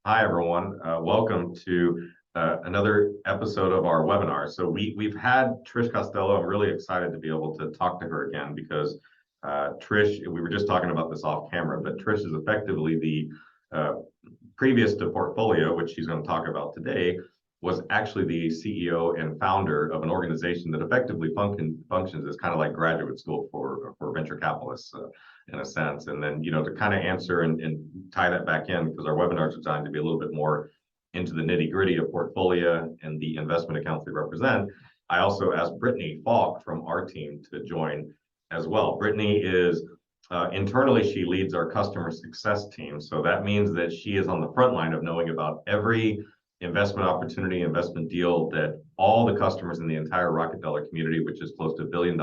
Hi, everyone. Welcome to another episode of our webinar. So we've had Trish Costello. I'm really excited to be able to talk to her again because Trish, we were just talking about this off camera, but Trish is effectively the previous to Portfolia, which she's going to talk about today, was actually the CEO and founder of an organization that effectively functions as kind of like graduate school for venture capitalists in a sense. And then, to kind of answer and tie that back in, because our webinars are designed to be a little bit more into the nitty gritty of Portfolia and the investment accounts they represent, I also asked Brittnay Falk from our team to join as well. Brittnay is internally, she leads our customer success team. So that means that she is on the front line of knowing about every investment opportunity, investment deal that all the customers in the entire Rocket Dollar community, which is close to $1 billion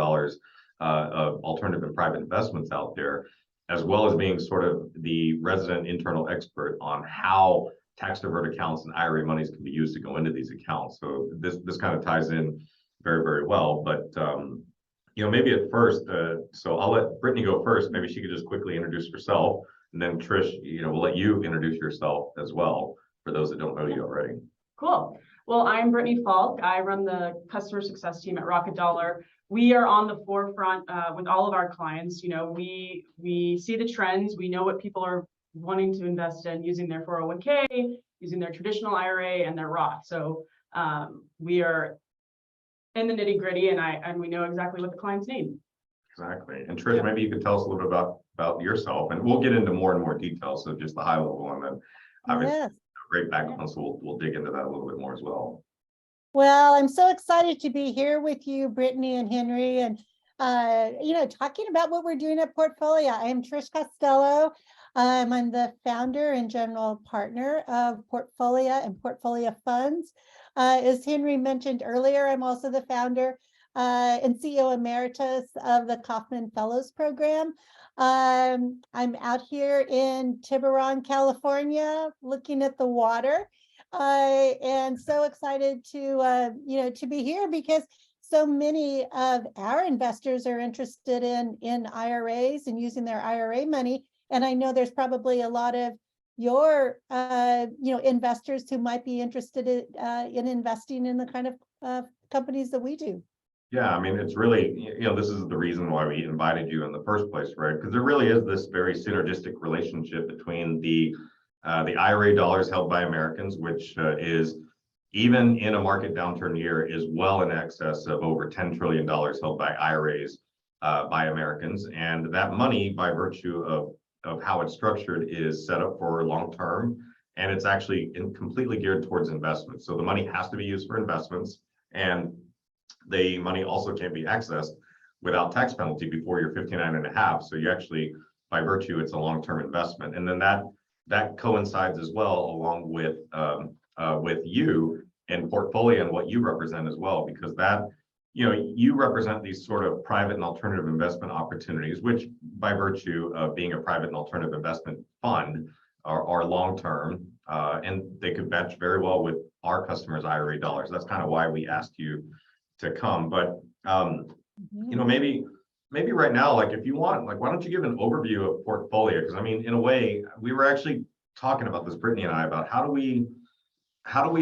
of alternative and private investments out there, as well as being sort of the resident internal expert on how tax deferred accounts and IRA monies can be used to go into these accounts. So this kind of ties in very, very well. But maybe at first, so I'll let Brittnay go first. Maybe she could just quickly introduce herself, and then Trish, we'll let you introduce yourself as well for those that don't know you already. Cool. Well, I'm Brittnay Falk. I run the customer success team at Rocket Dollar. We are on the forefront with all of our clients. We see the trends. We know what people are wanting to invest in using their 401k, using their traditional IRA and their Roth. So we are in the nitty gritty, and we know exactly what the clients need. Exactly. And Trish, maybe you could tell us a little bit about yourself, and we'll get into more and more details. So just the high level, and then obviously great background. So we'll dig into that a little bit more as well. Well, I'm so excited to be here with you, Brittnay and Henry, and talking about what we're doing at Portfolia. I am Trish Costello. I'm the founder and general partner of Portfolia and Portfolia Funds. As Henry mentioned earlier, I'm also the founder and CEO Emeritus of the Kauffman Fellows Program. I'm out here in Tiburon, California, looking at the water, and so excited to be here because so many of our investors are interested in IRAs and using their IRA money, and I know there's probably a lot of your investors who might be interested in investing in the kind of companies that we do. Yeah, I mean, it's really, this is the reason why we invited you in the first place, right? Because there really is this very synergistic relationship between the IRA dollars held by Americans, which is, even in a market downturn year, is well in excess of over $10 trillion held by IRAs by Americans. And that money, by virtue of how it's structured, is set up for long term, and it's actually completely geared towards investments. So the money has to be used for investments, and the money also can't be accessed without tax penalty before you're 59 and a half. So you actually, by virtue, it's a long-term investment. And then that coincides as well along with you and Portfolia and what you represent as well, because that, you represent these sort of private and alternative investment opportunities, which by virtue of being a private and alternative investment fund are long-term, and they could match very well with our customers' IRA dollars. That's kind of why we asked you to come. But maybe right now, like if you want, like, why don't you give an overview of Portfolia? Because I mean, in a way, we were actually talking about this, Brittnay and I, about how do we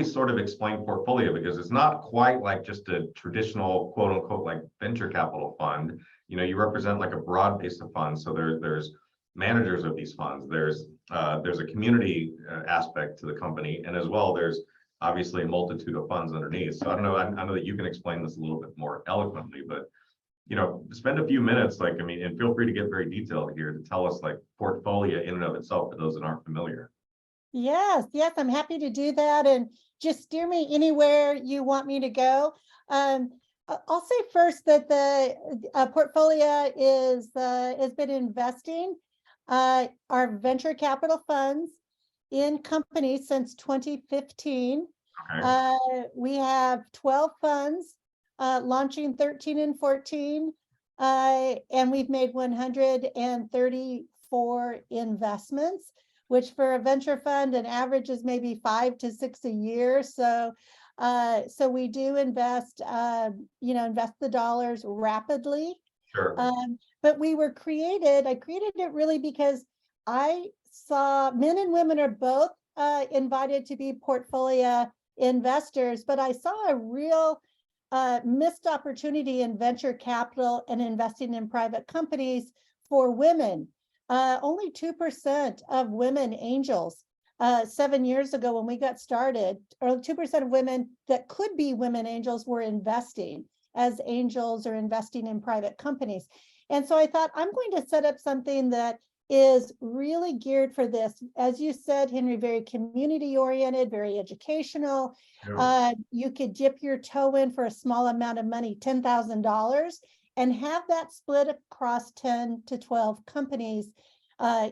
sort of explain Portfolia, because it's not quite like just a traditional quote unquote like venture capital fund. You represent like a broad base of funds. So there's managers of these funds, there's a community aspect to the company, and as well there's obviously a multitude of funds underneath. So I don't know, I know that you can explain this a little bit more eloquently, but spend a few minutes, and feel free to get very detailed here to tell us like Portfolia in and of itself for those that aren't familiar. Yes, I'm happy to do that, and just steer me anywhere you want me to go. I'll say first that the Portfolia has been investing our venture capital funds in companies since 2015. Okay. We have 12 funds, launching 13 and 14, and we've made 134 investments, which for a venture fund, an average is maybe 5 to 6 a year. So we do invest the dollars rapidly. Sure. But I created it really because I saw men and women are both invited to be Portfolia investors, but I saw a real missed opportunity in venture capital and investing in private companies for women. Only 2% of women angels 7 years ago when we got started, or 2% of women that could be women angels were investing as angels or investing in private companies. And so I thought, I'm going to set up something that is really geared for this. As you said, Henry, very community oriented, very educational. Yeah. You could dip your toe in for a small amount of money, $10,000, and have that split across 10 to 12 companies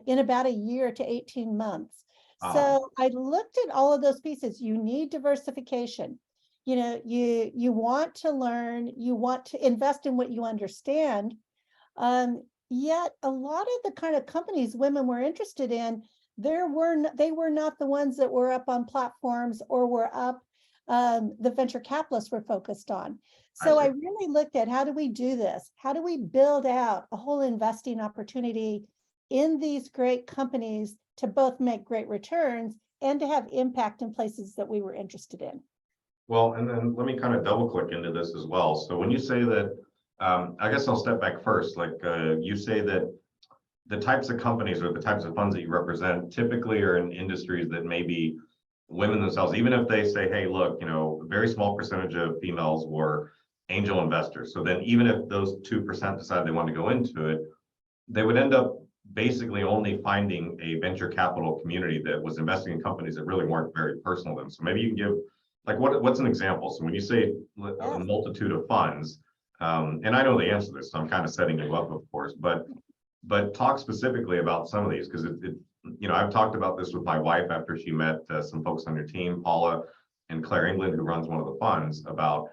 in about a year to 18 months. So I looked at all of those pieces. You need diversification. You know, you want to learn, you want to invest in what you understand. Yet a lot of the kind of companies women were interested in, they were not the ones that were up on platforms or were up the venture capitalists were focused on. So I really looked at, how do we do this? How do we build out a whole investing opportunity in these great companies to both make great returns and to have impact in places that we were interested in? Well, and then let me kind of double click into this as well. So when you say that, I guess I'll step back first. Like you say that the types of companies or the types of funds that you represent typically are in industries that maybe women themselves, even if they say, hey, look, you know, a very small percentage of females were angel investors. So then even if those 2% decide they want to go into it, they would end up basically only finding a venture capital community that was investing in companies that really weren't very personal to them. So maybe you can give, like, what's an example? So when you say a multitude of funds, and I know the answer to this, so I'm kind of setting you up, of course, but talk specifically about some of these, because you know, I've talked about this with my wife after she met some folks on your team, Paula and Claire England, who runs one of the funds, about,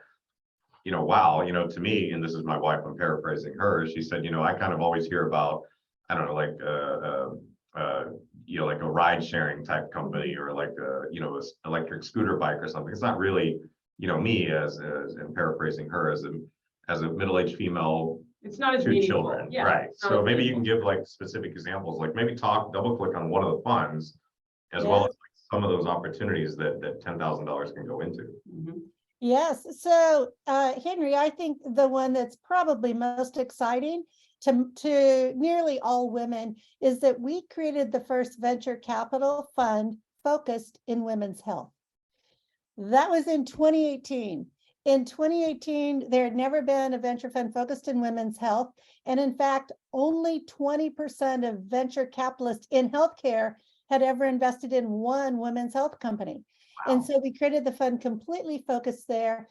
you know, wow, you know, to me, and this is my wife, I'm paraphrasing her, she said, you know, I kind of always hear about, I don't know, like, you know, like a ride sharing type company, or like a, you know, a electric scooter bike or something. It's not really, you know, me as and paraphrasing her as a middle-aged female. It's not as two meaningful. children, Yeah, right? So maybe you can give like specific examples, like maybe double click on one of the funds, as well as like some of those opportunities that $10,000 can go into. Yes. So Henry, I think the one that's probably most exciting to nearly all women is that we created the first venture capital fund focused in women's health. That was in 2018. In 2018, there had never been a venture fund focused in women's health. And in fact, only 20% of venture capitalists in healthcare had ever invested in one women's health company. Wow. And so we created the fund completely focused there.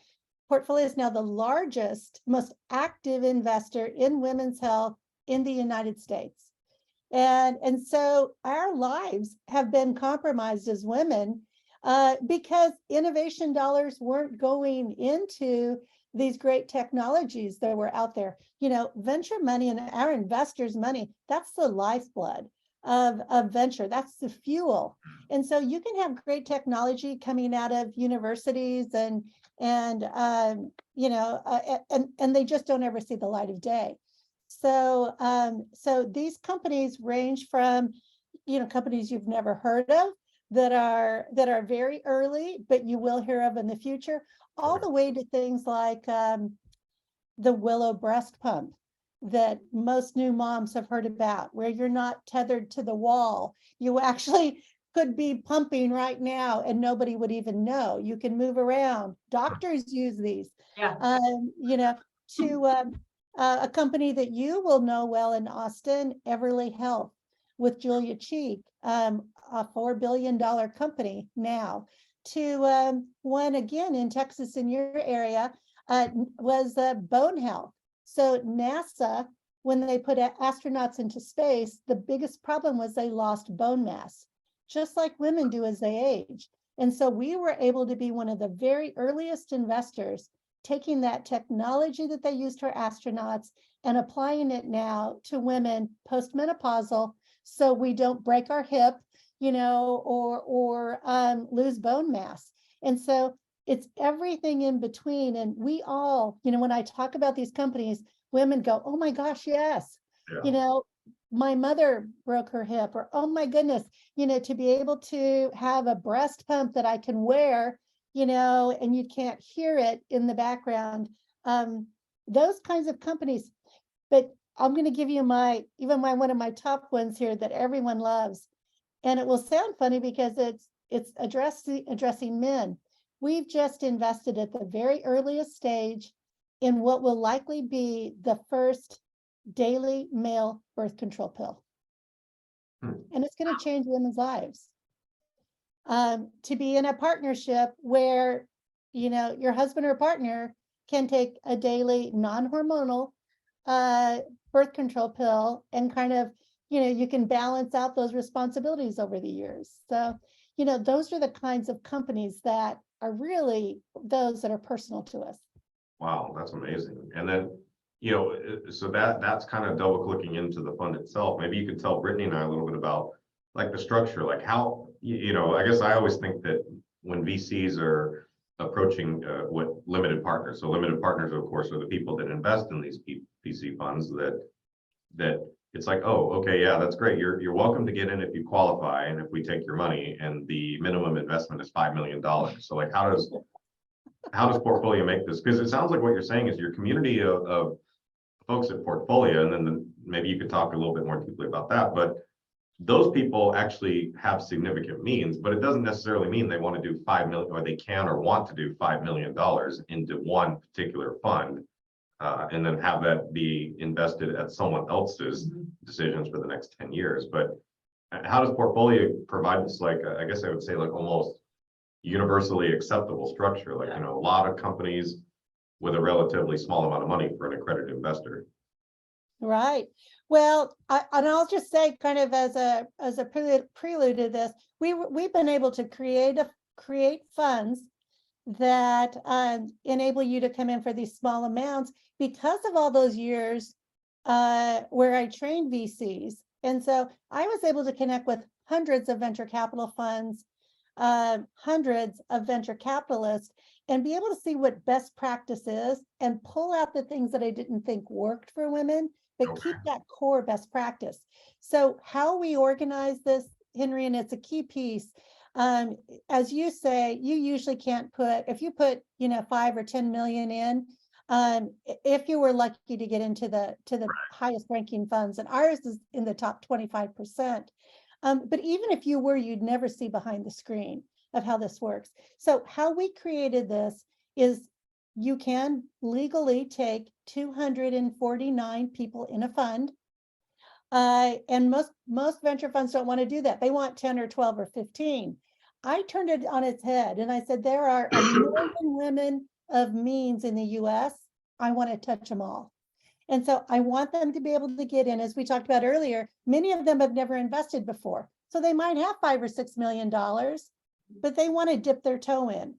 Portfolia is now the largest, most active investor in women's health in the United States. And so our lives have been compromised as women because innovation dollars weren't going into these great technologies that were out there. You know, venture money and our investors' money, that's the lifeblood of venture. That's the fuel. And so you can have great technology coming out of universities and you know, and they just don't ever see the light of day. So so these companies range from, you know, companies you've never heard of that are very early, but you will hear of in the future, all the way to things like the Willow breast pump that most new moms have heard about, where you're not tethered to the wall. You actually could be pumping right now and nobody would even know. You can move around. Doctors use these. Yeah. You know, to a company that you will know well in Austin, Everly Health, with Julia Cheek, a $4 billion company now, to one again in Texas in your area, was bone health. So NASA, when they put astronauts into space, the biggest problem was they lost bone mass, just like women do as they age. And so we were able to be one of the very earliest investors, taking that technology that they used for astronauts and applying it now to women postmenopausal, so we don't break our hip, you know, or lose bone mass. And so it's everything in between. And we all, you know, when I talk about these companies, women go, oh my gosh, yes. Yeah. You know, my mother broke her hip, or oh my goodness, to be able to have a breast pump that I can wear, and you can't hear it in the background. Those kinds of companies. But I'm going to give you one of my top ones here that everyone loves. And it will sound funny because it's addressing men. We've just invested at the very earliest stage in what will likely be the first daily male birth control pill. And it's going to change women's lives. To be in a partnership where, your husband or partner can take a daily non-hormonal birth control pill and kind of, you can balance out those responsibilities over the years. So, those are the kinds of companies that are really those that are personal to us. Wow, that's amazing. And then, so that's kind of double clicking into the fund itself. Maybe you could tell Brittnay and I a little bit about like the structure, like how, I guess I always think that when VCs are approaching what limited partners, so limited partners, of course, are the people that invest in these VC funds that it's like, oh, okay, yeah, that's great. You're welcome to get in if you qualify and if we take your money, and the minimum investment is $5 million. So like, how does Portfolia make this? Because it sounds like what you're saying is your community of folks at Portfolia, and then maybe you could talk a little bit more deeply about that, but those people actually have significant means, but it doesn't necessarily mean they want to do 5 million, or they can or want to do $5 million into one particular fund, and then have that be invested at someone else's decisions for the next 10 years. But how does Portfolia provide this, like, I guess I would say, like almost universally acceptable structure? Like, a lot of companies with a relatively small amount of money for an accredited investor. Right. Well, and I'll just say, kind of as a prelude to this, we've been able to create funds that enable you to come in for these small amounts because of all those years where I trained VCs. And so I was able to connect with hundreds of venture capital funds, hundreds of venture capitalists, and be able to see what best practice is and pull out the things that I didn't think worked for women, but keep that core best practice. So how we organize this, Henry, and it's a key piece. As you say, you usually can't if you put, 5 or 10 million in, if you were lucky to get into the highest ranking funds, and ours is in the top 25%. But even if you were, you'd never see behind the screen of how this works. So how we created this is you can legally take 249 people in a fund. And most venture funds don't want to do that. They want 10 or 12 or 15. I turned it on its head and I said, there are 1 million women of means in the US. I want to touch them all. And so I want them to be able to get in, as we talked about earlier. Many of them have never invested before. So they might have $5 or $6 million, but they want to dip their toe in.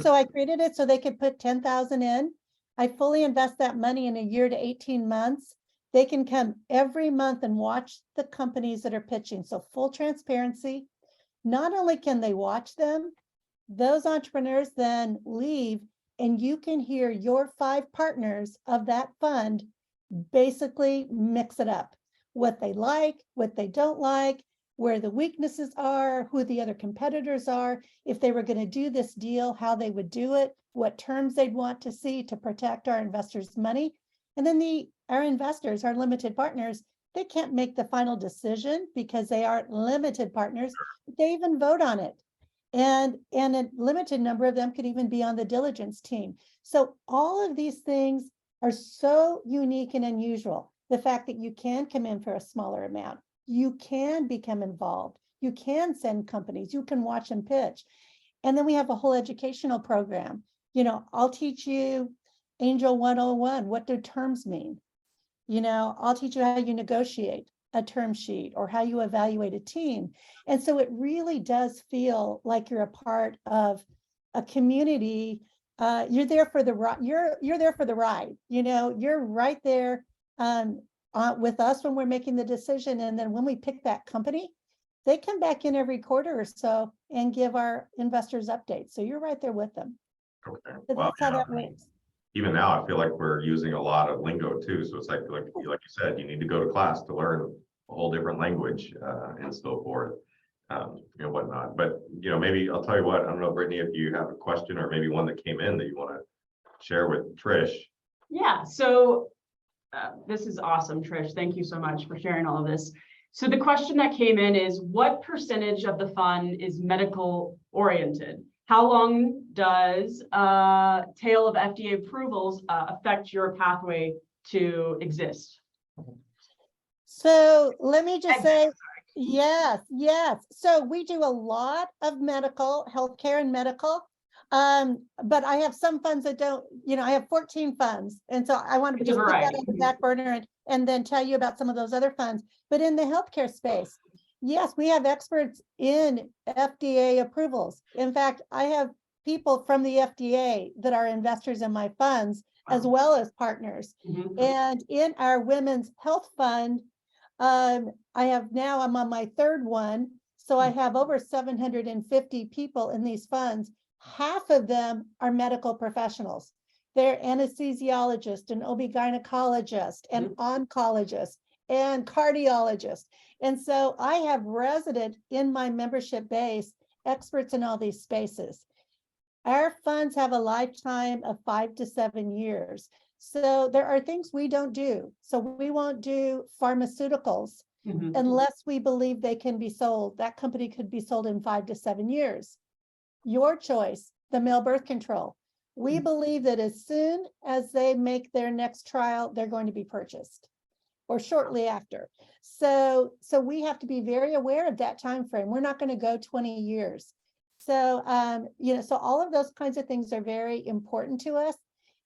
So I created it so they could put 10,000 in. I fully invest that money in a year to 18 months. They can come every month and watch the companies that are pitching. So full transparency. Not only can they watch them, those entrepreneurs then leave, and you can hear your 5 partners of that fund basically mix it up. What they like, what they don't like, where the weaknesses are, who the other competitors are, if they were going to do this deal, how they would do it, what terms they'd want to see to protect our investors' money. And then our investors, our limited partners, they can't make the final decision because they aren't limited partners. They even vote on it. And a limited number of them could even be on the diligence team. So all of these things are so unique and unusual. The fact that you can come in for a smaller amount, you can become involved, you can send companies, you can watch them pitch. And then we have a whole educational program. I'll teach you Angel 101. What do terms mean? I'll teach you how you negotiate a term sheet or how you evaluate a team. And so it really does feel like you're a part of a community. You're there for the ride. You're there for the ride. You're right there with us when we're making the decision. And then when we pick that company, they come back in every quarter or so and give our investors updates. So you're right there with them. Okay. So Well, that's how that works. Even now, I feel like we're using a lot of lingo too. So it's like you said, you need to go to class to learn whole different language and so forth, and whatnot. But maybe I'll tell you what. I don't know, Brittnay, if you have a question or maybe one that came in that you want to share with Trish. Yeah. So this is awesome, Trish. Thank you so much for sharing all of this. So the question that came in is, what percentage of the fund is medical oriented? How long does tail of FDA approvals affect your pathway to exist? So let me just say, yes. So we do a lot of medical, healthcare and medical. But I have some funds that don't, I have 14 funds. And so I want to just put that on the back burner and then tell you about some of those other funds. But in the healthcare space, yes, we have experts in FDA approvals. In fact, I have people from the FDA that are investors in my funds, as well as partners. And in our women's health fund, I'm on my third one. So I have over 750 people in these funds. Half of them are medical professionals. They're anesthesiologists and OB-gynecologist and oncologist and cardiologist. And so I have resident in my membership base, experts in all these spaces. Our funds have a lifetime of 5 to 7 years. So there are things we don't do. So we won't do pharmaceuticals unless we believe they can be sold. That company could be sold in 5 to 7 years. Your choice, the male birth control. We believe that as soon as they make their next trial, they're going to be purchased or shortly after. So we have to be very aware of that time frame. We're not going to go 20 years. So, so all of those kinds of things are very important to us.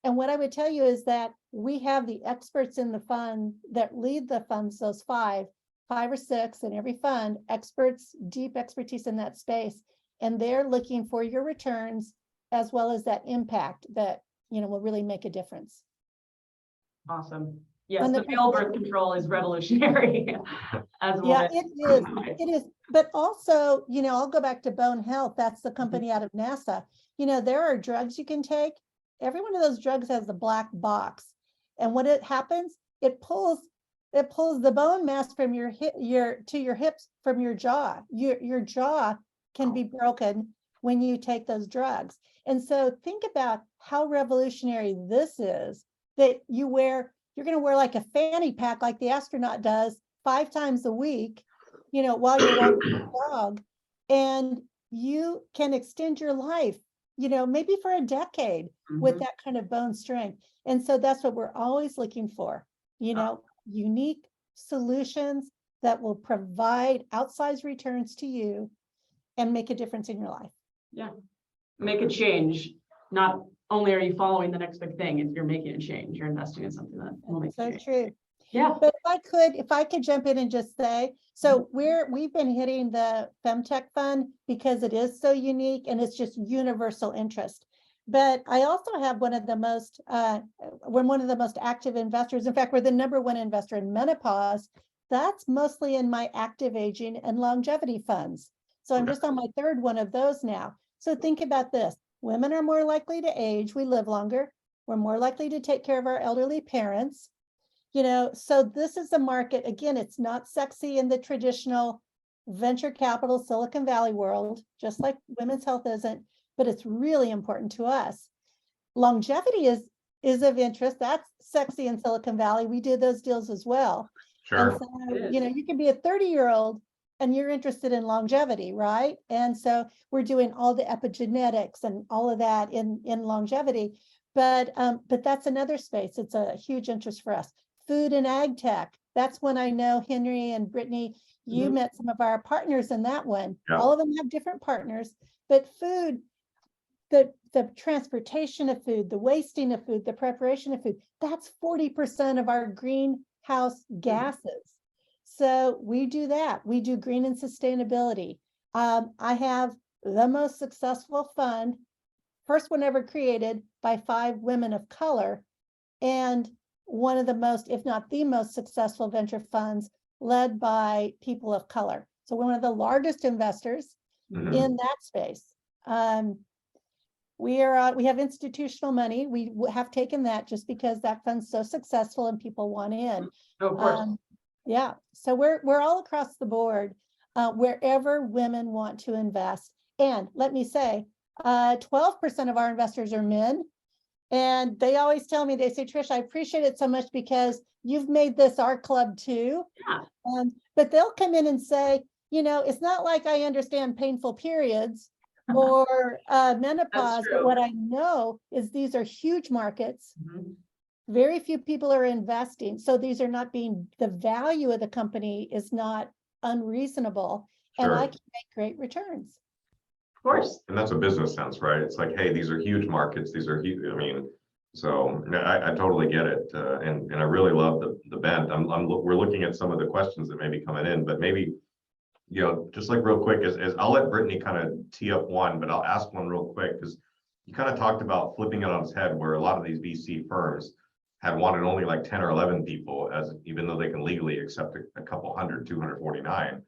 And what I would tell you is that we have the experts in the fund that lead the funds, those five or six in every fund, experts, deep expertise in that space. And they're looking for your returns as well as that impact that, will really make a difference. Awesome. Yes, the male birth control is revolutionary. Yeah, it is. But also, I'll go back to Bone Health. That's the company out of NASA. There are drugs you can take. Every one of those drugs has a black box. And when it happens, it pulls the bone mass from your hips from your jaw. Your jaw can be broken when you take those drugs. And so think about how revolutionary this is, that you're going to wear like a fanny pack like the astronaut does 5 times a week, while you're walking the dog, and you can extend your life, maybe for a decade with that kind of bone strength. And so that's what we're always looking for, unique solutions that will provide outsized returns to you and make a difference in your life. Yeah. Make a change. Not only are you following the next big thing, if you're making a change, you're investing in something that will make a change. True. Yeah. But if I could jump in and just say, so we've been hitting the Femtech Fund because it is so unique and it's just universal interest. But I also have we're one of the most active investors. In fact, we're the #1 investor in menopause. That's mostly in my active aging and longevity funds. So I'm just on my third one of those now. So think about this. Women are more likely to age. We live longer. We're more likely to take care of our elderly parents. So this is a market, again, it's not sexy in the traditional venture capital Silicon Valley world, just like women's health isn't, but it's really important to us. Longevity is of interest. That's sexy in Silicon Valley. We do those deals as well. Sure. And so, you can be a 30-year-old and you're interested in longevity, right? And so we're doing all the epigenetics and all of that in longevity. But that's another space. It's a huge interest for us. Food and ag tech. That's when I know Henry and Brittnay, you met some of our partners in that one. Yeah. All of them have different partners, but food, the transportation of food, the wasting of food, the preparation of food, that's 40% of our greenhouse gases. So we do that. We do green and sustainability. I have the most successful fund, first one ever created by 5 women of color, and one of the most, if not the most successful venture funds led by people of color. So we're one of the largest investors in that space. We have institutional money. We have taken that just because that fund's so successful and people want in. Oh, of course. Yeah, so we're all across the board, wherever women want to invest. And let me say, 12% of our investors are men. And they always tell me, they say, Trish, I appreciate it so much because you've made this our club too. Yeah. But they'll come in and say, it's not like I understand painful periods or menopause, but true. what I know is these are huge markets. Mhm. Very few people are investing. So these are not the value of the company is not unreasonable. And I Sure. can make great returns. Of course. And that's a business sense, right? It's like, hey, these are huge markets. These are huge. I mean, so I totally get it. And I really love the bent. We're looking at some of the questions that may be coming in, but maybe, just like real quick, as I'll let Brittnay kind of tee up one, but I'll ask one real quick because you kind of talked about flipping it on its head where a lot of these VC firms have wanted only like 10 or 11 people, as even though they can legally accept a couple hundred, 249.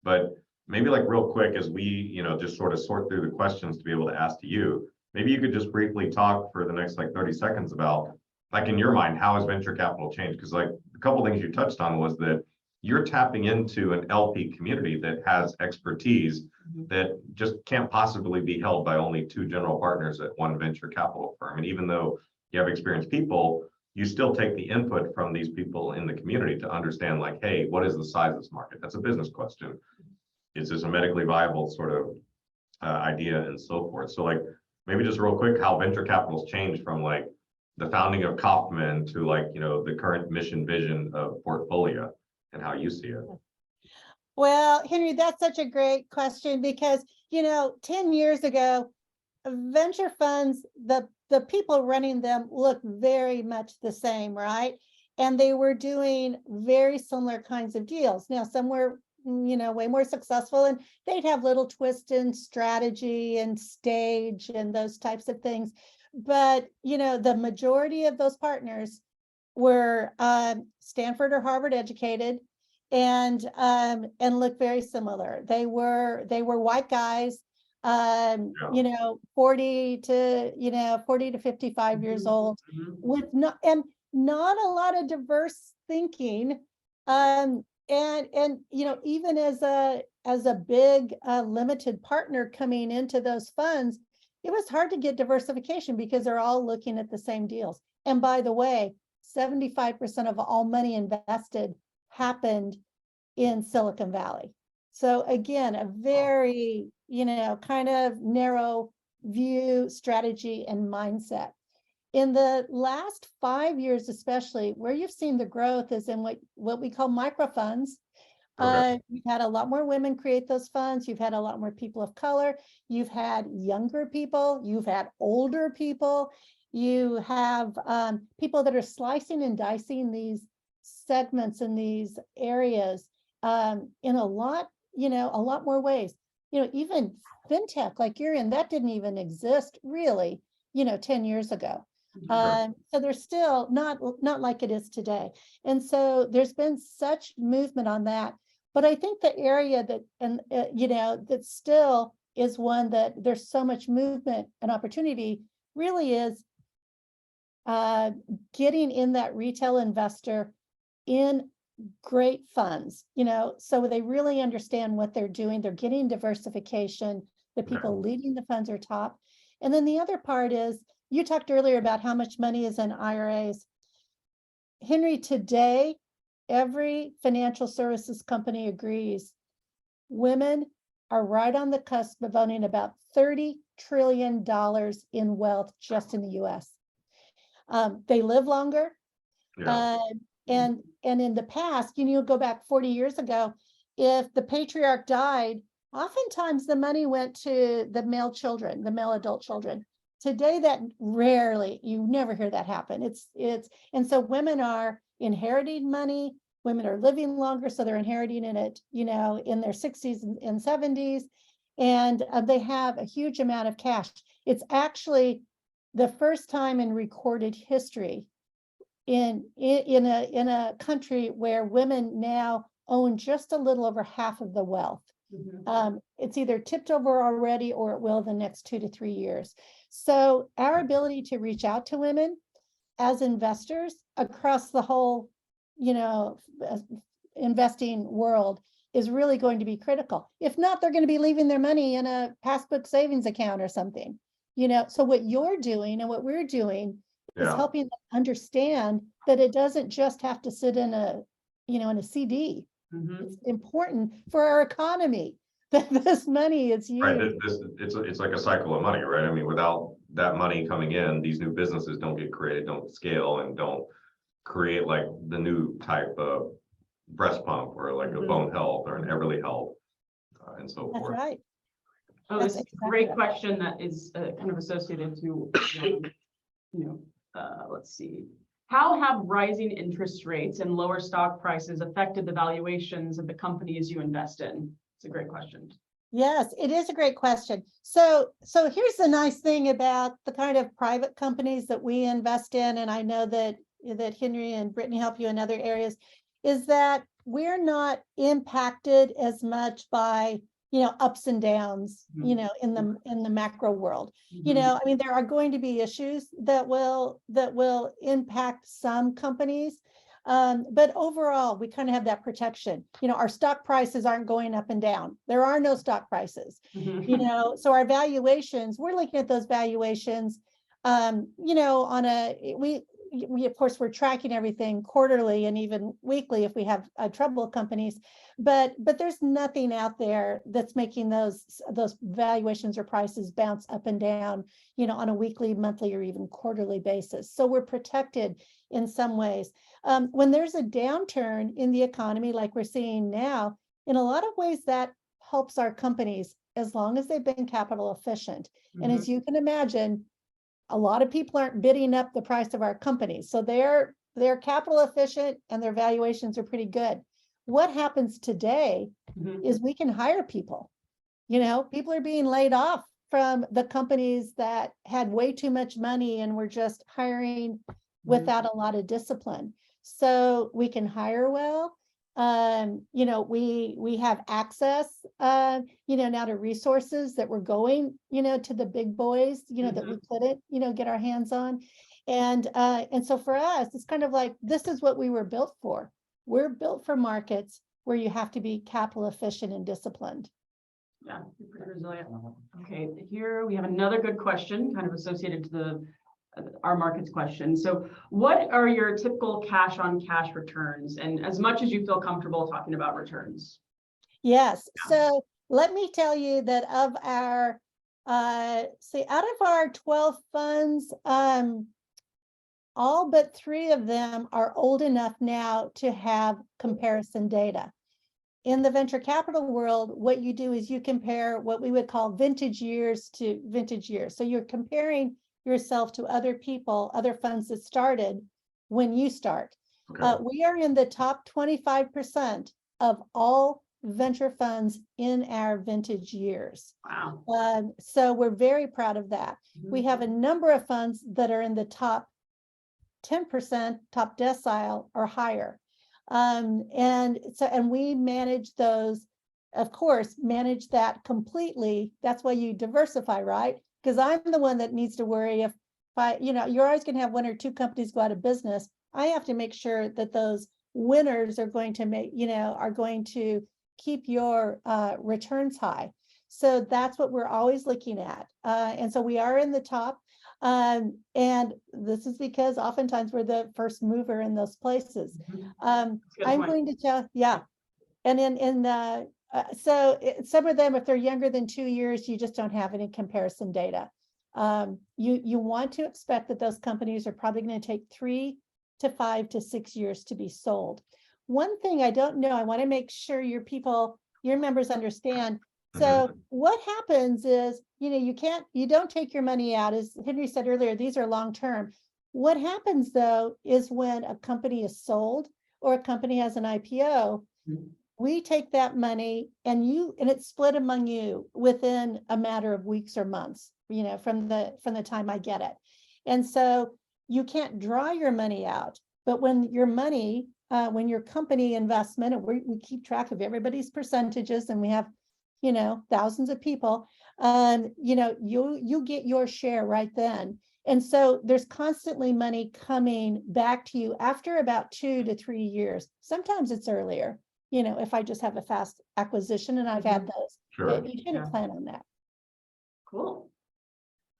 But maybe like real quick, as we, just sort of sort through the questions to be able to ask to you, maybe you could just briefly talk for the next like 30 seconds about, like in your mind, how has venture capital changed? Because like a couple things you touched on was that you're tapping into an LP community that has expertise that just can't possibly be held by only two general partners at one venture capital firm. And even though you have experienced people, you still take the input from these people in the community to understand like, hey, what is the size of this market? That's a business question. Is this a medically viable sort of idea and so forth? So like maybe just real quick, how venture capital's changed from like the founding of Kaufman to like, the current mission vision of Portfolia and how you see it. Well, Henry, that's such a great question because, 10 years ago, venture funds, the people running them look very much the same, right? And they were doing very similar kinds of deals. Now, some were, way more successful and they'd have little twists in strategy and stage and those types of things. But, the majority of those partners were Stanford or Harvard educated and look very similar. They were white guys, 40 to 55 years old with not a lot of diverse thinking. And even as a big limited partner coming into those funds, it was hard to get diversification because they're all looking at the same deals. And by the way, 75% of all money invested happened in Silicon Valley. So again, a very, kind of narrow view, strategy, and mindset. In the last 5 years, especially, where you've seen the growth is in what we call micro funds. Okay. You've had a lot more women create those funds. You've had a lot more people of color. You've had younger people. You've had older people. You have people that are slicing and dicing these segments in these areas in a lot more ways. Even fintech like you're in, that didn't even exist really, 10 years ago. Sure. So there's still not like it is today. And so there's been such movement on that. But I think the area that, that still is one that there's so much movement and opportunity really is getting in that retail investor in great funds, so they really understand what they're doing. They're getting diversification. The people leading the funds are top. And then the other part is, you talked earlier about how much money is in IRAs. Henry, today, every financial services company agrees women are right on the cusp of owning about $30 trillion in wealth just in the US. They live longer. Yeah. And in the past, go back 40 years ago, if the patriarch died, oftentimes the money went to the male children, the male adult children. Today, that rarely, you never hear that happen. And so women are inheriting money. Women are living longer, so they're inheriting it, in their 60s and 70s, and they have a huge amount of cash. It's actually the first time in recorded history in a country where women now own just a little over half of the wealth. It's either tipped over already or it will the next 2 to 3 years. So our ability to reach out to women as investors across the whole, investing world is really going to be critical. If not, they're going to be leaving their money in a passbook savings account or something. So what you're doing and what we're doing is Yeah. helping them understand that it doesn't just have to sit in a CD. It's important for our economy that this money is Right. used. It's like a cycle of money, right? I mean, without that money coming in, these new businesses don't get created, don't scale, and don't create like the new type of breast pump or like a Bone Health or an Everly Health and so That's forth. right. Oh, That's this is a exactly great right. question that is kind of associated to, let's see. How have rising interest rates and lower stock prices affected the valuations of the companies you invest in? It's a great question. Yes, it is a great question. So here's the nice thing about the kind of private companies that we invest in, and I know that Henry and Brittnay help you in other areas, is that we're not impacted as much by ups and downs, in the macro world. I mean, there are going to be issues that will impact some companies. But overall, we kind of have that protection. Our stock prices aren't going up and down. There are no stock prices. So our valuations, we're looking at those valuations, we of course we're tracking everything quarterly and even weekly if we have troubled companies, but there's nothing out there that's making those valuations or prices bounce up and down, on a weekly, monthly, or even quarterly basis. So we're protected in some ways. When there's a downturn in the economy, like we're seeing now, in a lot of ways that helps our companies as long as they've been capital efficient. And as you can imagine, a lot of people aren't bidding up the price of our companies. So they're capital efficient and their valuations are pretty good. What happens today is we can hire people. People are being laid off from the companies that had way too much money and were just hiring without a lot of discipline. So we can hire well. We have access, now to resources that we're going, to the big boys, that we couldn't, get our hands on. And so for us, it's kind of like, this is what we were built for. We're built for markets where you have to be capital efficient and disciplined. Yeah, you're pretty resilient. Okay, here we have another good question, kind of associated to our markets question. So what are your typical cash on cash returns? And as much as you feel comfortable talking about returns. Yes. So let me tell you that of our, out of our 12 funds, all but 3 of them are old enough now to have comparison data. In the venture capital world, what you do is you compare what we would call vintage years to vintage years. So you're comparing yourself to other people, other funds that started when you start. Okay. We are in the top 25% of all venture funds in our vintage years. Wow. So we're very proud of that. We have a number of funds that are in the top 10%, top decile or higher. And we manage those, of course, manage that completely. That's why you diversify, right? Because I'm the one that needs to worry if you're always going to have 1 or 2 companies go out of business. I have to make sure that those winners are going to keep your returns high. So that's what we're always looking at. And so we are in the top. And this is because oftentimes we're the first mover in those places. I'm going to tell, yeah. And so some of them, if they're younger than 2 years, you just don't have any comparison data. You want to expect that those companies are probably going to take 3 to 5 to 6 years to be sold. One thing I don't know, I want to make sure your members understand. So what happens is, you don't take your money out. As Henry said earlier, these are long-term. What happens though, is when a company is sold or a company has an IPO, we take that money and it's split among you within a matter of weeks or months, from the time I get it. And so you can't draw your money out, but when your money, when your company investment, and we keep track of everybody's percentages, and we have, thousands of people, you get your share right then. And so there's constantly money coming back to you after about 2 to 3 years. Sometimes it's earlier, if I just have a fast acquisition, and I've had those. Sure. But you shouldn't Yeah. plan on that. Cool.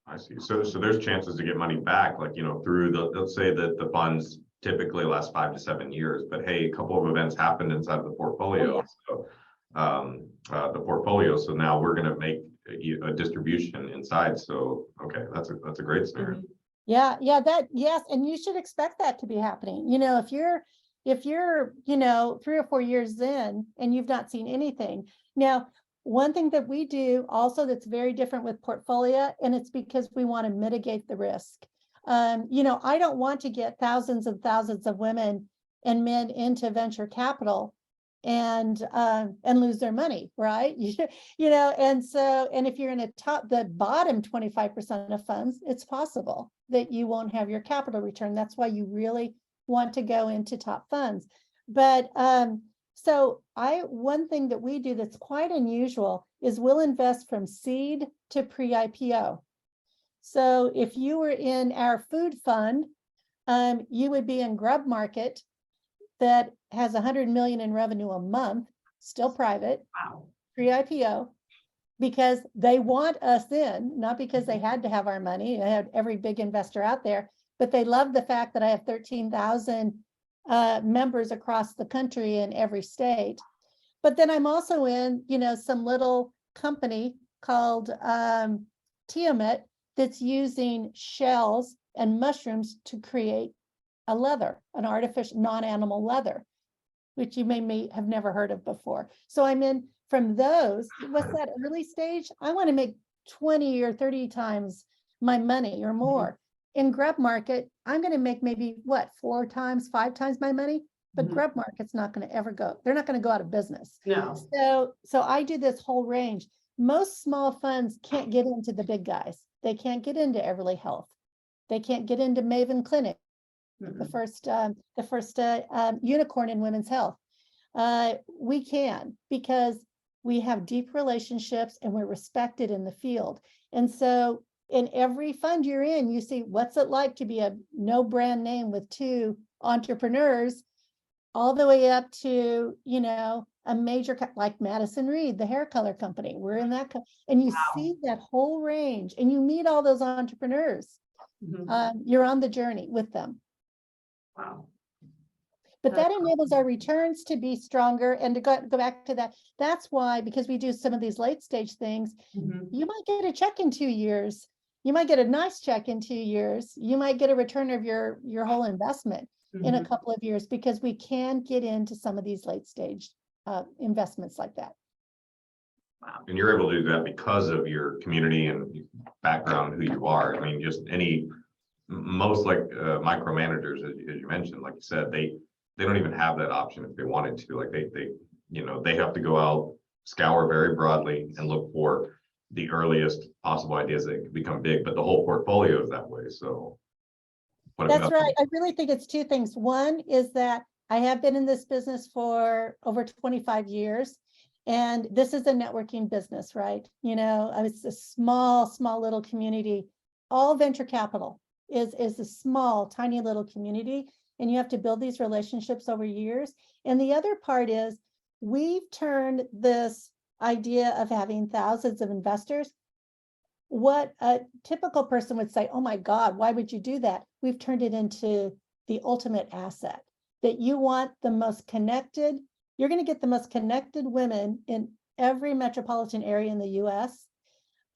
I see. So there's chances to get money back, like, through let's say that the funds typically last 5 to 7 years, but hey, a couple of events happened inside of the portfolio. Oh, So the portfolio. So now we're going to make a distribution inside. So, okay, that's a great scenario. Yeah, yes, and you should expect that to be happening. If you're 3 or 4 years in and you've not seen anything. Now, one thing that we do also that's very different with Portfolia, and it's because we want to mitigate the risk. I don't want to get thousands and thousands of women and men into venture capital and lose their money, right? And if you're in the bottom 25% of funds, it's possible that you won't have your capital return. That's why you really want to go into top funds. But one thing that we do that's quite unusual is we'll invest from seed to pre-IPO. So if you were in our food fund, you would be in Grub Market that has 100 million in revenue a month, still private, Wow. pre-IPO, because they want us in, not because they had to have our money. I had every big investor out there, but they love the fact that I have 13,000 members across the country in every state. But then I'm also in, some little company called Tiamat that's using shells and mushrooms to create a leather, an artificial non-animal leather, which you may have never heard of before. So I'm in from those. What's that early stage? I want to make 20 or 30 times my money or more. In Grub Market, I'm going to make maybe 4 times, 5 times my money, but Grub Market's not going to ever go. They're not going to go out of business. No. So I do this whole range. Most small funds can't get into the big guys. They can't get into Everly Health. They can't get into Maven Clinic, the first unicorn in women's health. We can, because we have deep relationships and we're respected in the field. And so in every fund you're in, you see what's it like to be a no brand name with 2 entrepreneurs, all the way up to, a major like Madison Reed, the hair color company. We're in that, and you see that whole range, and you meet all those entrepreneurs. You're on the journey with them. Wow. But that enables our returns to be stronger. And to go back to that, that's why, because we do some of these late stage things, you might get a check in 2 years. You might get a nice check in 2 years. You might get a return of your whole investment in a couple of years, because we can get into some of these late stage investments like that. Wow. And you're able to do that because of your community and background, who you are. I mean, just most micromanagers, as you mentioned, like you said, they don't even have that option if they wanted to. Like they have to go out, scour very broadly and look for the earliest possible ideas that could become big, but the whole portfolio is that way. So that's right. I really think it's 2 things. One is that I have been in this business for over 25 years, and this is a networking business, right? It's a small little community. All venture capital is a small, tiny little community, and you have to build these relationships over years. And the other part is we've turned this idea of having thousands of investors, what a typical person would say, oh my God, why would you do that? We've turned it into the ultimate asset, that you want the most connected, you're going to get the most connected women in every metropolitan area in the US.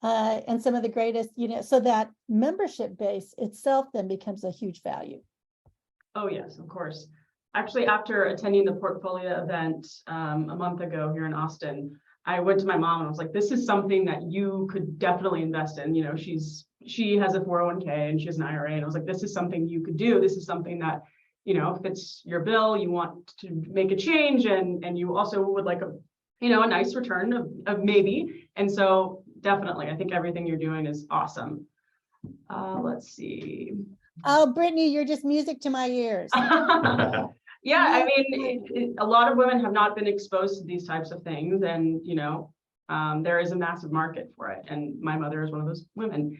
And some of the greatest, so that membership base itself then becomes a huge value. Oh, yes, of course. Actually, after attending the Portfolia event a month ago here in Austin, I went to my mom and I was like, this is something that you could definitely invest in. She has a 401k and she has an IRA. And I was like, this is something you could do. This is something that, fits your bill. You want to make a change, and you also would like a nice return of maybe. And so definitely, I think everything you're doing is awesome. Let's see. Oh, Brittnay, you're just music to my ears. Yeah, I mean, a lot of women have not been exposed to these types of things, and there is a massive market for it. And my mother is one of those women.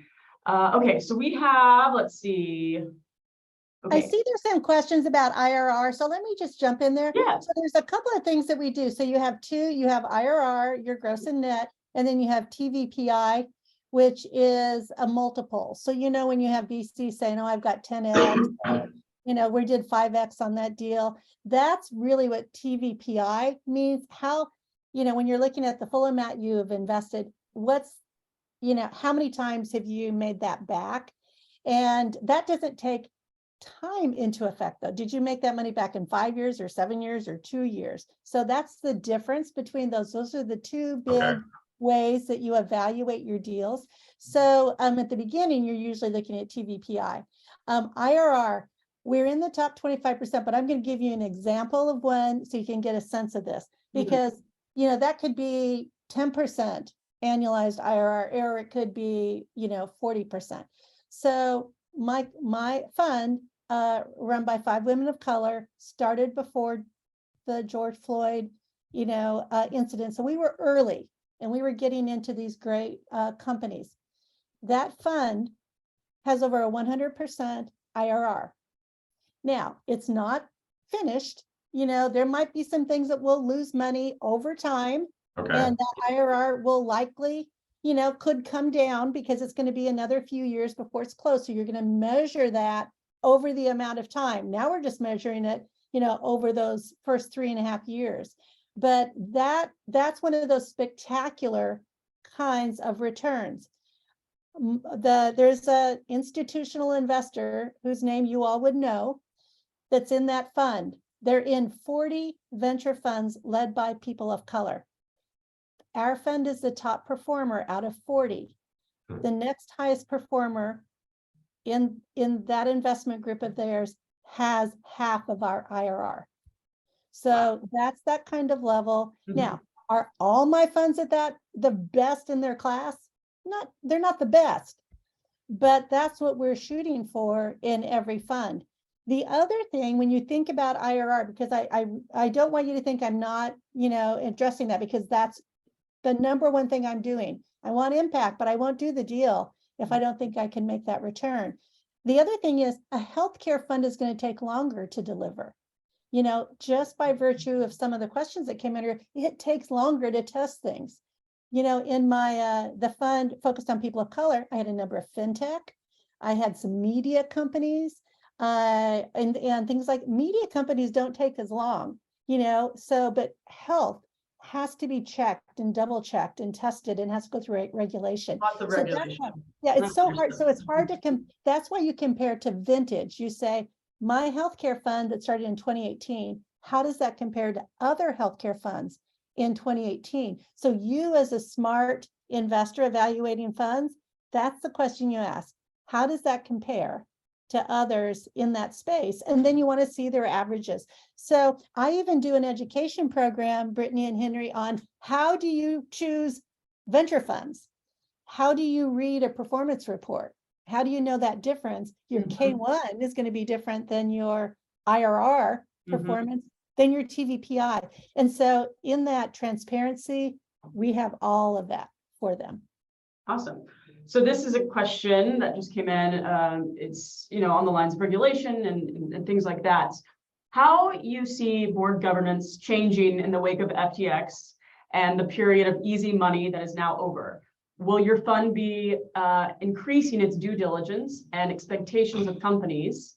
Okay, so we have, let's see, I Okay, see there's some questions about IRR, so let me just jump in there. yeah, So there's a couple of things that we do. So you have IRR, your gross and net, and then you have TVPI, which is a multiple. So when you have VC saying, oh, I've got 10x, we did 5x on that deal. That's really what TVPI means. How, when you're looking at the full amount you have invested, how many times have you made that back? And that doesn't take time into effect though. Did you make that money back in 5 years or 7 years or 2 years? So that's the difference between those. Those are the two big ways that you evaluate your deals. So at the beginning, you're usually looking at TVPI. IRR, we're in the top 25%, but I'm going to give you an example of one so you can get a sense of this, because that could be 10% annualized IRR, or it could be 40%. So my fund, run by 5 women of color, started before the George Floyd, incident. So we were early and we were getting into these great companies. That fund has over a 100% IRR. Now, it's not finished. There might be some things that will lose money over time. Okay. And that IRR will likely, could come down because it's going to be another few years before it's close. So you're going to measure that over the amount of time. Now we're just measuring it, over those first 3.5 years. But that's one of those spectacular kinds of returns. There's an institutional investor whose name you all would know that's in that fund. They're in 40 venture funds led by people of color. Our fund is the top performer out of 40. The next highest performer in that investment group of theirs has half of our IRR. So that's that kind of level. Now, are all my funds at that the best in their class? They're not the best, but that's what we're shooting for in every fund. The other thing, when you think about IRR, because I don't want you to think I'm not, addressing that, because that's the number one thing I'm doing. I want impact, but I won't do the deal if I don't think I can make that return. The other thing is a healthcare fund is going to take longer to deliver. Just by virtue of some of the questions that came in here, it takes longer to test things. In my the fund focused on people of color, I had a number of fintech, I had some media companies, and things like media companies don't take as long, but health has to be checked and double checked and tested and has to go through regulation. lots of regulation. It's so hard. So it's hard to that's why you compare to vintage. You say, my healthcare fund that started in 2018, how does that compare to other healthcare funds in 2018? So you, as a smart investor evaluating funds, that's the question you ask. How does that compare to others in that space? And then you want to see their averages. So I even do an education program, Brittnay and Henry, on how do you choose venture funds? How do you read a performance report? How do you know that difference? Your K1 is going to be different than your IRR performance, than your TVPI. And so in that transparency, we have all of that for them. Awesome. So this is a question that just came in. It's, on the lines of regulation and things like that. How you see board governance changing in the wake of FTX and the period of easy money that is now over? Will your fund be increasing its due diligence and expectations of companies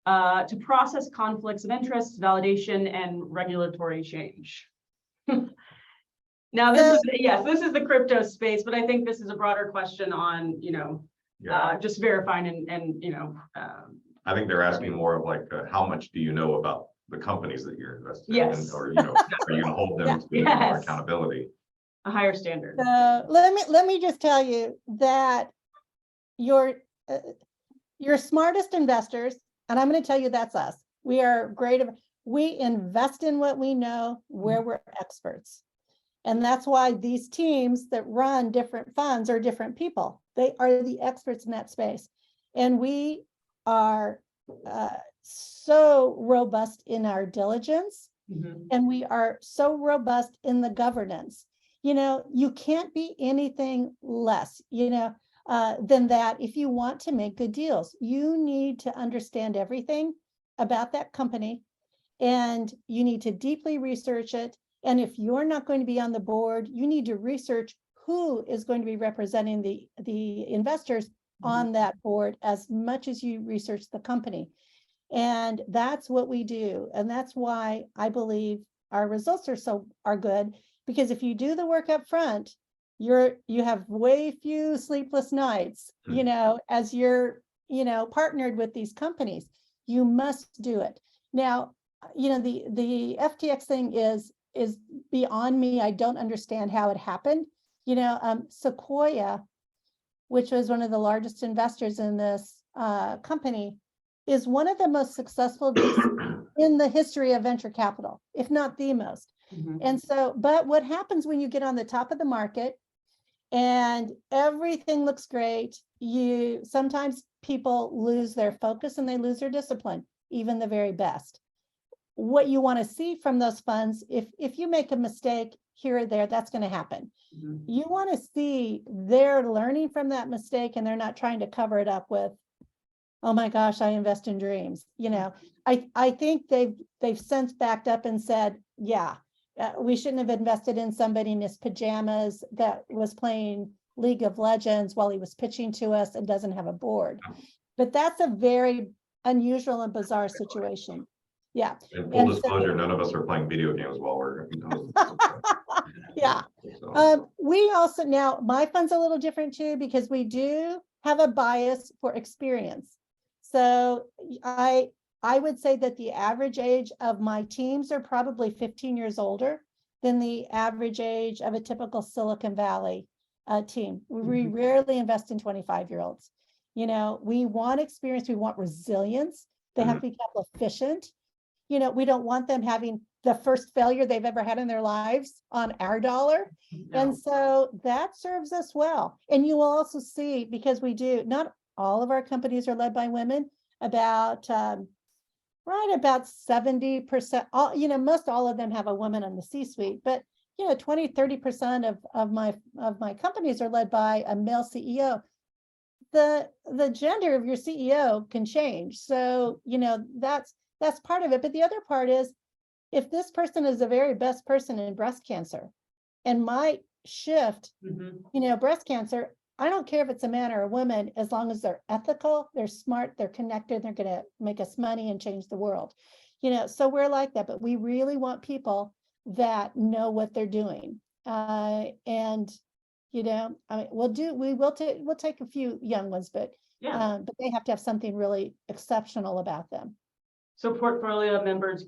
to process conflicts of interest, validation, and regulatory change? Now, this is the crypto space, but I think this is a broader question on, just verifying and I think they're asking more of like, how much do you know about the companies that you're investing in, or are you going to hold them to more accountability? A higher standard. Let me just tell you that your smartest investors, and I'm going to tell you that's us. We are great. We invest in what we know, where we're experts. And that's why these teams that run different funds are different people. They are the experts in that space. And we are so robust in our diligence, and we are so robust in the governance. You can't be anything less. than that. If you want to make good deals, you need to understand everything about that company, and you need to deeply research it. And if you're not going to be on the board, you need to research who is going to be representing the investors on that board as much as you research the company. And that's what we do. And that's why I believe our results are good, because if you do the work up front, you have way few sleepless nights, as you're, partnered with these companies. You must do it. Now, the FTX thing is beyond me. I don't understand how it happened. Sequoia, which was one of the largest investors in this company, is one of the most successful in the history of venture capital, if not the most. And so, but what happens when you get on the top of the market and everything looks great, sometimes people lose their focus and they lose their discipline, even the very best. What you want to see from those funds, if you make a mistake here or there, that's going to happen. You want to see they're learning from that mistake and they're not trying to cover it up with, oh my gosh, I invest in dreams. I think they've since backed up and said, yeah, we shouldn't have invested in somebody in his pajamas that was playing League of Legends while he was pitching to us and doesn't have a board. But that's a very unusual and bizarre situation. Yeah. And full disclosure, none of us are playing video games while we're. Yeah. So. We also, now my fund's a little different too, because we do have a bias for experience. So I would say that the average age of my teams are probably 15 years older than the average age of a typical Silicon Valley team. We rarely invest in 25-year-olds. We want experience, we want resilience. They have to be capital efficient. We don't want them having the first failure they've ever had in their lives on our dollar. No. And so that serves us well. And you will also see, because we do, not all of our companies are led by women, about 70%, most all of them have a woman on the C-suite, but 20-30% of my companies are led by a male CEO. The gender of your CEO can change. So, that's part of it. But the other part is, if this person is the very best person in breast cancer and might shift, breast cancer, I don't care if it's a man or a woman, as long as they're ethical, they're smart, they're connected, they're going to make us money and change the world. So we're like that, but we really want people that know what they're doing. And we'll take a few young ones, but they have to have something really exceptional about them. So Portfolia members,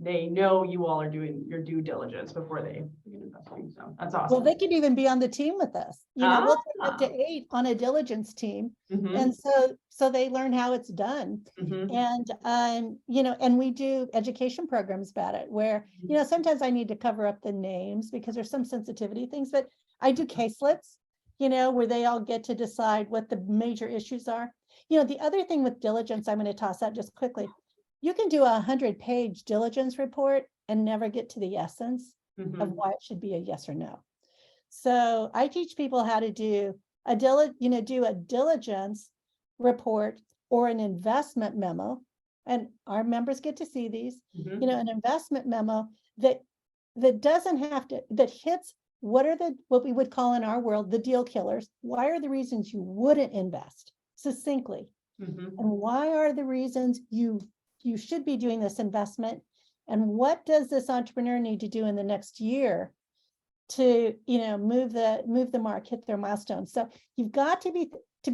they know you all are doing your due diligence before they begin investing. So that's awesome. Well, they could even be on the team with us. We'll take up to 8 on a diligence team. And so they learn how it's done. And, and we do education programs about it where, sometimes I need to cover up the names because there's some sensitivity things, but I do caselets, where they all get to decide what the major issues are. The other thing with diligence, I'm going to toss out just quickly. You can do a 100-page diligence report and never get to the essence of why it should be a yes or no. So I teach people how to do a diligence report or an investment memo, and our members get to see these. An investment memo that doesn't have to, that hits what we would call in our world the deal killers. Why are the reasons you wouldn't invest succinctly, and why are the reasons you should be doing this investment, and what does this entrepreneur need to do in the next year to move the mark, hit their milestones. So you've got to be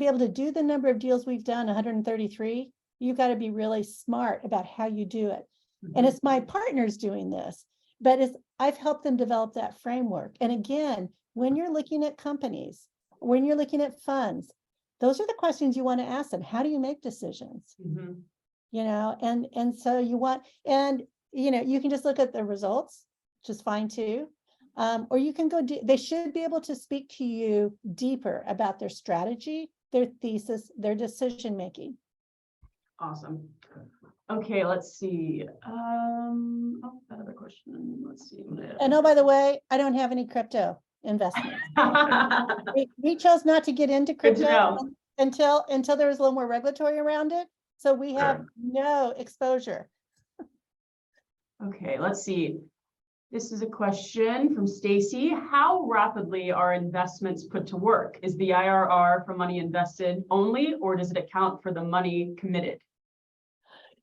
able to do the number of deals we've done, 133. You've got to be really smart about how you do it. And it's my partners doing this, but I've helped them develop that framework. And again, when you're looking at companies, when you're looking at funds, those are the questions you want to ask them. How do you make decisions? And so you want, and you can just look at the results, which is fine too. Or you can go, they should be able to speak to you deeper about their strategy, their thesis, their decision-making. Awesome. Okay, let's see. That other question, let's see. And oh, by the way, I don't have any crypto. investments. We chose not to get into Good to crypto know. until there was a little more regulatory around it. So we have no exposure. Okay, let's see. This is a question from Stacy. How rapidly are investments put to work? Is the IRR for money invested only, or does it account for the money committed?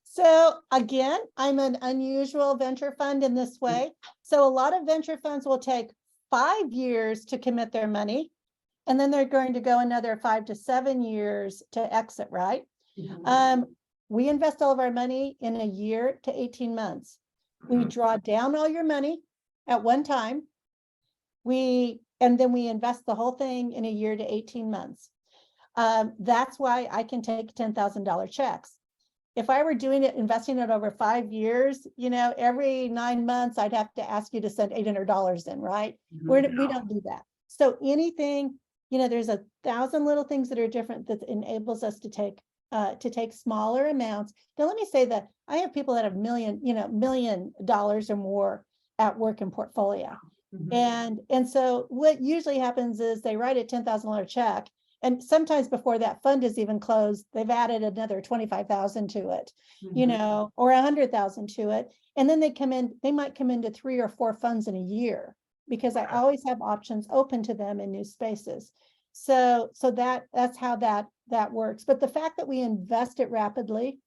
So again, I'm an unusual venture fund in this way. So a lot of venture funds will take 5 years to commit their money, and then they're going to go another 5 to 7 years to exit, right? We invest all of our money in a year to 18 months. We draw down all your money at one time. And then we invest the whole thing in a year to 18 months. That's why I can take $10,000 checks. If I were doing it, investing it over 5 years, every 9 months, I'd have to ask you to send $800 in, right? We don't do that. So anything, there's 1,000 little things that are different that enables us to take smaller amounts. Now, let me say that I have people that have $1 million or more at work in Portfolia. And so what usually happens is they write a $10,000 check. And sometimes before that fund is even closed, they've added another 25,000 to it, or 100,000 to it. And then they might come into 3 or 4 funds in a year, because I always have options open to them in new spaces. So that's how that works. But the fact that we invest it rapidly,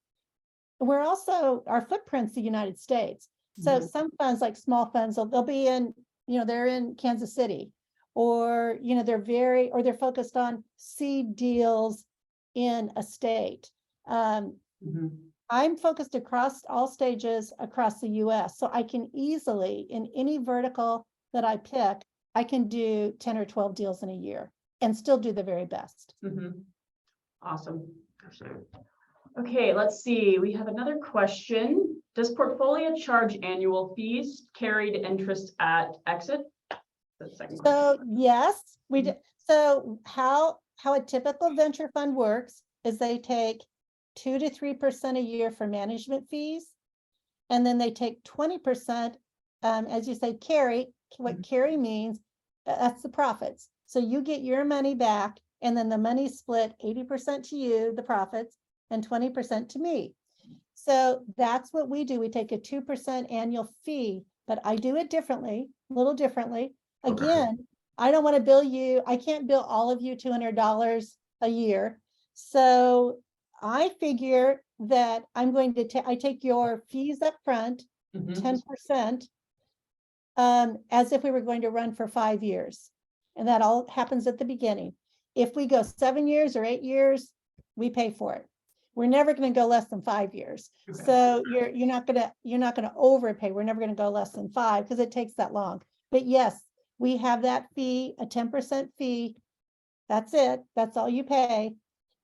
our footprint's the United States. So some funds, like small funds, they'll be in, they're in Kansas City, or, they're focused on seed deals in a state. I'm focused across all stages across the US. So I can easily, in any vertical that I pick, I can do 10 or 12 deals in a year and still do the very best. Awesome. Okay, let's see. We have another question. Does Portfolia charge annual fees, carried interest at exit? That's the second question. So yes, we do. So how a typical venture fund works is they take 2 to 3% a year for management fees, and then they take 20%, as you say, carry. What carry means, that's the profits. So you get your money back, and then the money split 80% to you, the profits, and 20% to me. So that's what we do. We take a 2% annual fee, but I do it differently, a little differently. Again, I don't want to bill you. I can't bill all of you $200 a year. So I figure that I'm going to I take your fees up front, 10%, as if we were going to run for 5 years. And that all happens at the beginning. If we go 7 years or 8 years, we pay for it. We're never going to go less than 5 years. So you're not going to overpay. We're never going to go less than 5 because it takes that long. But yes, we have that fee, a 10% fee. That's it. That's all you pay.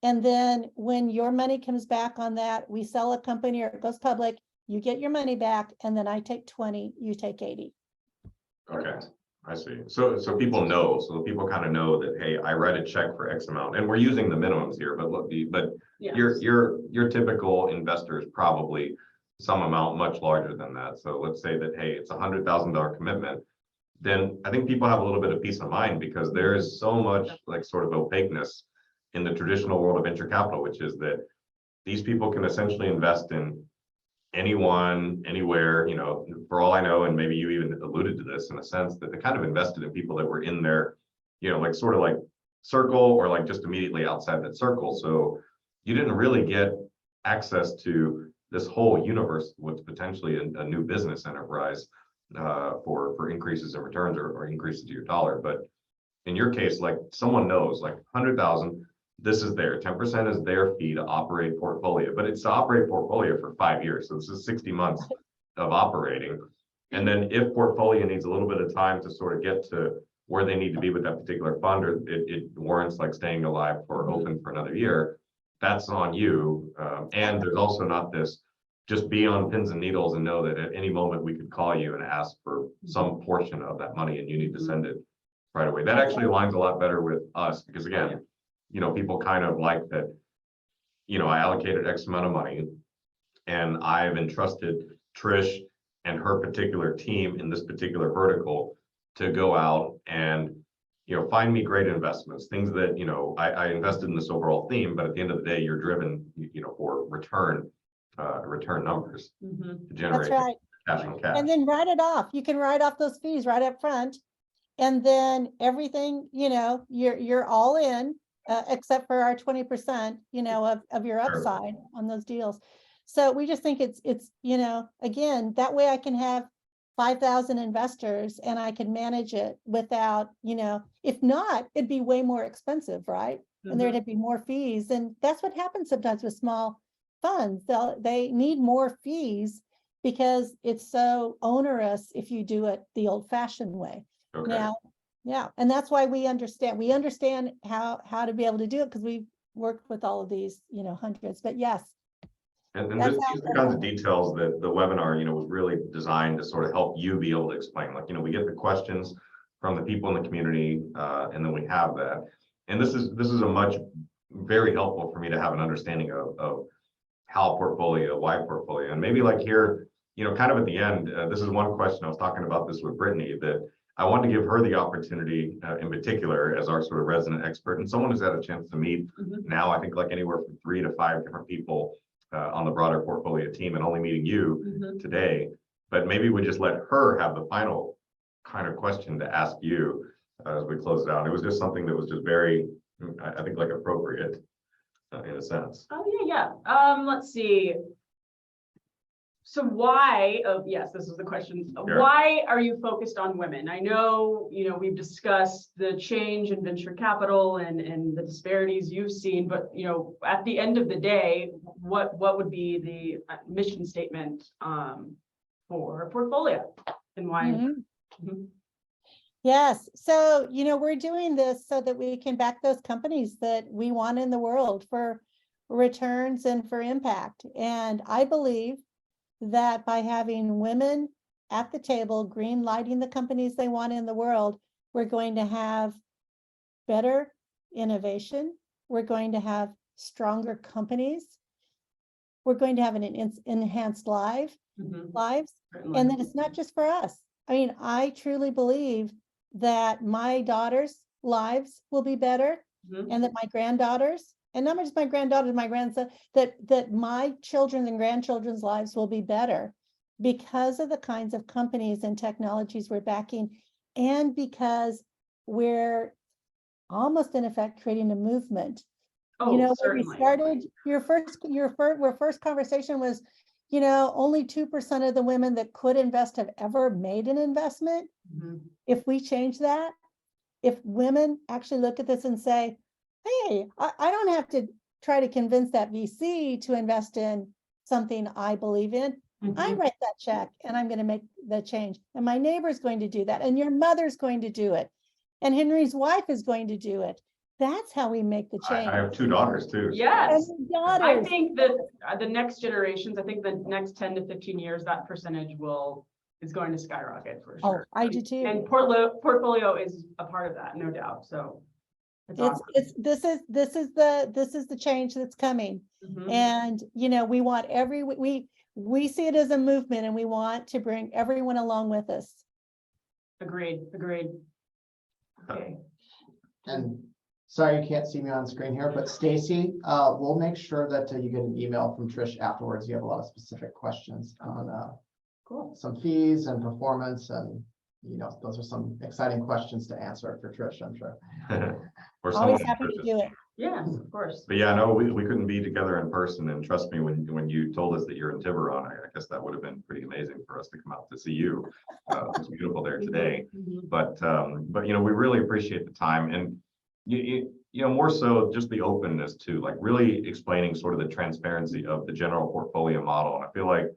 And then when your money comes back on that, we sell a company or it goes public, you get your money back, and then I take 20, you take 80. Okay, I see. So people know, so people kind of know that, hey, I write a check for X amount, and we're using the minimums here, but look, Yes. your typical investor is probably some amount much larger than that. So let's say that, hey, it's $100,000 commitment. Then I think people have a little bit of peace of mind, because there is so much like sort of opaqueness in the traditional world of venture capital, which is that these people can essentially invest in anyone, anywhere, for all I know, and maybe you even alluded to this in a sense, that they kind of invested in people that were in their, like sort of like circle, or like just immediately outside that circle. So you didn't really get access to this whole universe, what's potentially a new business enterprise for increases in returns or increases to your dollar. But in your case, like someone knows, like 100,000, this is their 10% is their fee to operate Portfolia, but it's to operate Portfolia for 5 years. So this is 60 months of operating. And then if Portfolia needs a little bit of time to sort of get to where they need to be with that particular fund, or it warrants like staying alive for open for another year, that's on you. And there's also not this, just be on pins and needles and know that at any moment we could call you and ask for some portion of that money, and you need to send it right away. That actually aligns a lot better with us, because again, people kind of like that, I allocated X amount of money, and I've entrusted Trish and her particular team in this particular vertical to go out and find me great investments, things that, I invested in this overall theme, but at the end of the day, you're driven, for return numbers to That's generate right. cash on cash. And then write it off. You can write off those fees right up front. And then everything, you're all in, except for our 20%, of your Sure. upside on those deals. So we just think it's, again, that way I can have 5,000 investors and I can manage it without, if not, it'd be way more expensive, right? And there'd be more fees. And that's what happens sometimes with small funds. They need more fees because it's so onerous if you do it the old fashioned way. Okay. Now, yeah, and that's why we understand how to be able to do it because we've worked with all of these, hundreds, but yes. And That's these are the kinds of details that the webinar, was really designed to sort of help you be able to explain. Like, we get the questions from the people in the community, and then we have that. And this is very helpful for me to have an understanding of how Portfolia, why Portfolia, and maybe like here, kind of at the end, this is one question. I was talking about this with Brittnay, that I wanted to give her the opportunity in particular as our sort of resident expert and someone who's had a chance to meet now, I think like anywhere from 3 to 5 different people on the broader Portfolia team, and only meeting you today. But maybe we just let her have the final kind of question to ask you as we close it out. It was just something that was just very, I think, like appropriate in a sense. Oh yeah. Let's see. So why, yes, this is the question. Sure. Why are you focused on women? I know, we've discussed the change in venture capital and the disparities you've seen, but, at the end of the day, what would be the mission statement for Portfolia and why? Yes. So, we're doing this so that we can back those companies that we want in the world for returns and for impact. And I believe that by having women at the table, green lighting the companies they want in the world, we're going to have better innovation. We're going to have stronger companies. We're going to have an enhanced lives. And then it's not just for us. I mean, I truly believe that my daughters' lives will be better and that my granddaughters, and not just my granddaughter, my grandson, that my children and grandchildren's lives will be better because of the kinds of companies and technologies we're backing, and because we're almost in effect creating a movement. When we started, your first conversation was, only 2% of the women that could invest have ever made an investment. If we change that, if women actually look at this and say, hey, I don't have to try to convince that VC to invest in something I believe in. I write that check and I'm going to make the change. And my neighbor's going to do that. And your mother's going to do it. And Henry's wife is going to do it. That's how we make the change. I have 2 daughters too. Yes. I think that the next generations, I think the next 10 to 15 years, that percentage is going to skyrocket for sure. I do too. And Portfolio is a part of that, no doubt. So this is the change that's coming. And we want we see it as a movement, and we want to bring everyone along with us. Agreed. Okay. And sorry you can't see me on screen here, but Stacy, we'll make sure that you get an email from Trish afterwards. You have a lot of specific questions on some fees and performance, and those are some exciting questions to answer for Trish, I'm sure. Always happy to do it. Yeah, of course. But yeah, no, we couldn't be together in person, and trust me, when you told us that you're in Tiburon, I guess that would have been pretty amazing for us to come out to see you. It's beautiful there today. But we really appreciate the time, and more so just the openness to like really explaining sort of the transparency of the general Portfolia model. And I feel like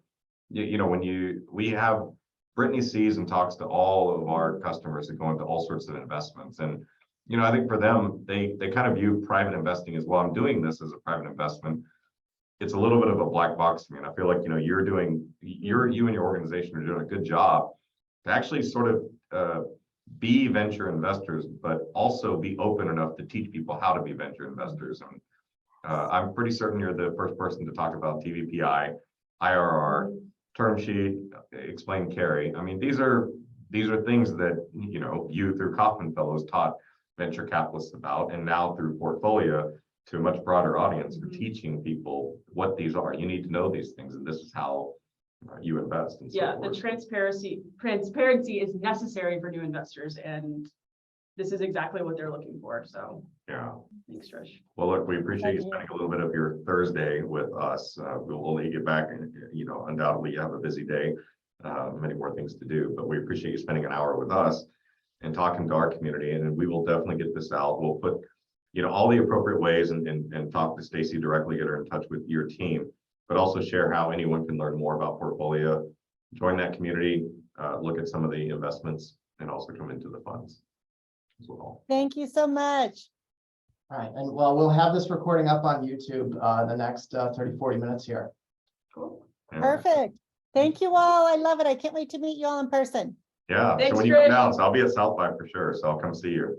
we have Brittnay sees and talks to all of our customers that go into all sorts of investments, and I think for them, they kind of view private investing as, well, I'm doing this as a private investment. It's a little bit of a black box to me. And I feel like, you and your organization are doing a good job to actually sort of be venture investors, but also be open enough to teach people how to be venture investors. And I'm pretty certain you're the first person to talk about TVPI, IRR, term sheet, explain carry. I mean, these are things that, you through Kaufman Fellows taught venture capitalists about, and now through Portfolia to a much broader audience, we're teaching people what these are. You need to know these things, and this is how you invest. And so Yeah, the forth. transparency is necessary for new investors, and this is exactly what they're looking for. So Yeah. thanks, Trish. Well, look, we appreciate you Thank you. spending a little bit of your Thursday with us. We'll only get back, and undoubtedly you have a busy day, many more things to do, but we appreciate you spending an hour with us and talking to our community. And we will definitely get this out. We'll put, all the appropriate ways and talk to Stacy directly, get her in touch with your team, but also share how anyone can learn more about Portfolia, join that community, look at some of the investments, and also come into the funds as well. Thank you so much. All right, and well, we'll have this recording up on YouTube the next 30, 40 minutes here. Cool. Yeah. Perfect. Thank you all. I love it. I can't wait to meet you all in person. Yeah. Thanks, So when you come Trish. down, so I'll be at South by for sure. So I'll come see you.